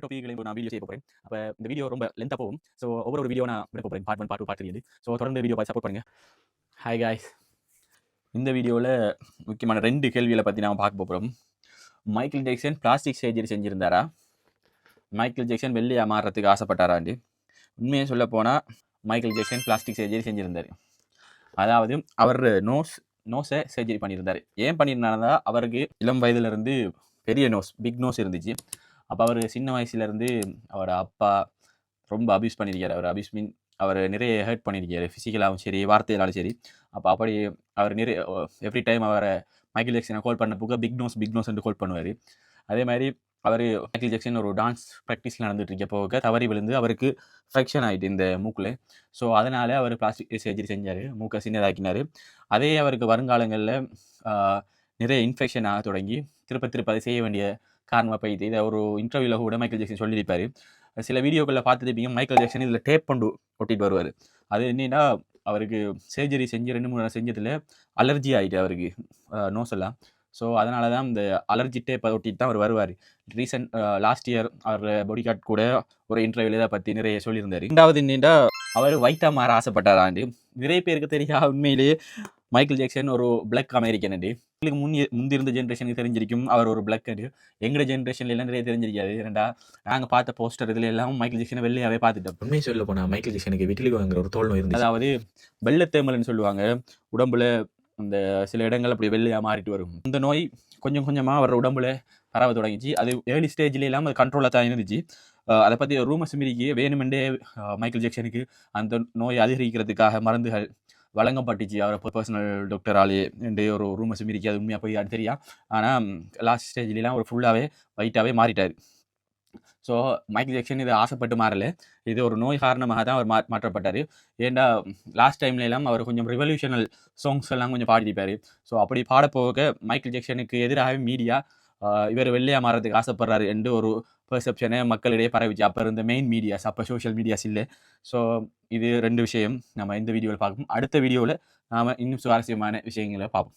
டாபிக்களையும் நான் வீடியோ செய்ய போகிறேன். அப்போ இந்த வீடியோ ரொம்ப லென்த்தாக போகும். ஸோ ஒவ்வொரு வீடியோ நான் விட போகிறேன். Part 1, part 2, part 3. ஸோ தொடர்ந்து வீடியோ பார்த்து சப்போர்ட் பண்ணுங்கள். ஹாய் காய்ஸ், இந்த வீடியோவில் முக்கியமான 2 கேள்விகளை பற்றி நாம் பார்க்க போகிறோம். மைக்கேல் ஜாக்சன் பிளாஸ்டிக் சர்ஜரி செஞ்சுருந்தாரா? மைக்கேல் ஜாக்சன் வெள்ளையாக மாறுறதுக்கு ஆசைப்பட்டாராண்டு? உண்மையை சொல்ல போனால் மைக்கேல் ஜாக்சன் பிளாஸ்டிக் சர்ஜரி செஞ்சுருந்தார். அதாவது அவர் நோஸை சர்ஜரி பண்ணியிருந்தார். ஏன் பண்ணியிருந்தாருன்னா, அவருக்கு இளம் வயதுலேருந்து பெரிய பிக் நோஸ் இருந்துச்சு. அப்போ அவர் சின்ன வயசுலேருந்து அவரோட அப்பா ரொம்ப அபியூஸ் பண்ணியிருக்காரு. அவர் அபியூஸ் மீன் அவர் நிறைய ஹர்ட் பண்ணியிருக்காரு, ஃபிசிக்கலாகவும் சரி வார்த்தையிலாலும் சரி. அப்போ அப்படி அவர் நிறைய எவ்ரி டைம் அவரை மைக்கேல் ஜாக்சனை கால் பண்ண போக பிக் நோஸ்ன்னு கால் பண்ணுவார். அதே மாதிரி அவர் மைக்கேல் ஜாக்சன் ஒரு டான்ஸ் ப்ராக்டிஸில் நடந்துட்டு இருக்க போக தவறி விழுந்து அவருக்கு ஃப்ராக்ஷன் ஆகிட்டு இந்த மூக்கில். ஸோ அதனால் அவர் பிளாஸ்டிக் சர்ஜரி செஞ்சார், மூக்கை சின்னதாக்கினார். அதே அவருக்கு வருங்காலங்களில் நிறைய இன்ஃபெக்ஷன் ஆக தொடங்கி திருப்ப அதை செய்ய வேண்டிய காரணமாக போயிட்டு இதை ஒரு இன்டர்வியூவில் கூட மைக்கேல் ஜாக்சன் சொல்லியிருப்பார். சில வீடியோக்களில் பார்த்துட்டு மைக்கேல் ஜாக்சன் இதில் டேப் கொண்டு ஒட்டிட்டு வருவார். அது என்னன்னா, அவருக்கு சர்ஜரி செஞ்சு 2-3 நாள் செஞ்சதில் அலர்ஜி ஆகிட்டு அவருக்கு நோஸ் எல்லாம். ஸோ அதனால தான் இந்த அலர்ஜி டேப் ஒட்டிட்டு தான் அவர் வருவார். லாஸ்ட் இயர் அவர் பாடி கார்ட் கூட ஒரு இன்டர்வியூவில் இதை பற்றி நிறைய சொல்லியிருந்தார். 2வது என்னென்னா, அவர் ஒயிட்டாக மாற ஆசைப்பட்டாராண்டு. நிறைய பேருக்கு தெரியா, உண்மையிலேயே மைக்கேல் ஜாக்சன் ஒரு பிளாக் அமெரிக்கன். எங்களுக்கு முந்திருந்த ஜென்ரேஷனுக்கு தெரிஞ்சிருக்கும் அவர் ஒரு பிளாக். எங்களோட ஜென்ரேஷன்ல எல்லாம் நிறைய தெரிஞ்சிருக்காது. நாங்கள் பார்த்த போஸ்டர் இதுல எல்லாம் மைக்கேல் ஜாக்சனை வெள்ளையாவே பார்த்துட்டோம். உண்மையை சொல்ல போனால் மைக்கேல் ஜாக்சனுக்கு விட்டிலிகோங்கிற ஒரு தோல் நோய் இருந்துச்சு. அதாவது வெள்ளைத்தேமல்னு சொல்லுவாங்க. உடம்புல அந்த சில இடங்கள் அப்படி வெள்ளையாக மாறிட்டு வரும். இந்த நோய் கொஞ்சம் கொஞ்சமாக அவர் உடம்புல பரவ தொடங்கிச்சு. அது ஏர்லி ஸ்டேஜ்ல எல்லாம் அது கண்ட்ரோலாக தான் இருந்துச்சு. அதை பற்றி ரூமர்ஸ் மீறிக்கு வேணுமெண்டே மைக்கேல் ஜாக்சனுக்கு அந்த நோய் அதிகரிக்கிறதுக்காக மருந்துகள் வழங்கப்பட்டுச்சு அவர் பர்சனல் டாக்டராலே என்று ஒரு ரூமர்ஸ் மீறிக்கு. அது உண்மையாக போய் அது தெரியா. ஆனால் லாஸ்ட் ஸ்டேஜ்லாம் ஒரு ஃபுல்லாகவே ஒயிட்டாகவே மாறிட்டார். ஸோ மைக்கேல் ஜாக்சன் இதை ஆசைப்பட்டு மாறலை, இது ஒரு நோய் காரணமாக தான் அவர் மாற்றப்பட்டார். ஏன்டா லாஸ்ட் டைம்ல எல்லாம் அவர் கொஞ்சம் ரிவல்யூஷனல் சாங்ஸ் எல்லாம் கொஞ்சம் பாடிப்பார். ஸோ அப்படி பாடப்போக மைக்கேல் ஜாக்சனுக்கு எதிராக மீடியா இவர் வெள்ளையாக மாறதுக்கு ஆசைப்படுறாரு என்று ஒரு பெர்செப்ஷனை மக்களிடையே பரவிச்சு. அப்போ இருந்த மெயின் மீடியாஸ், அப்போ சோஷியல் மீடியாஸ் இல்லை. ஸோ இது 2 விஷயம் நம்ம இந்த வீடியோவில் பார்ப்போம். அடுத்த வீடியோவில் நாம் இன்னும் சுவாரஸ்யமான விஷயங்களை பார்ப்போம்.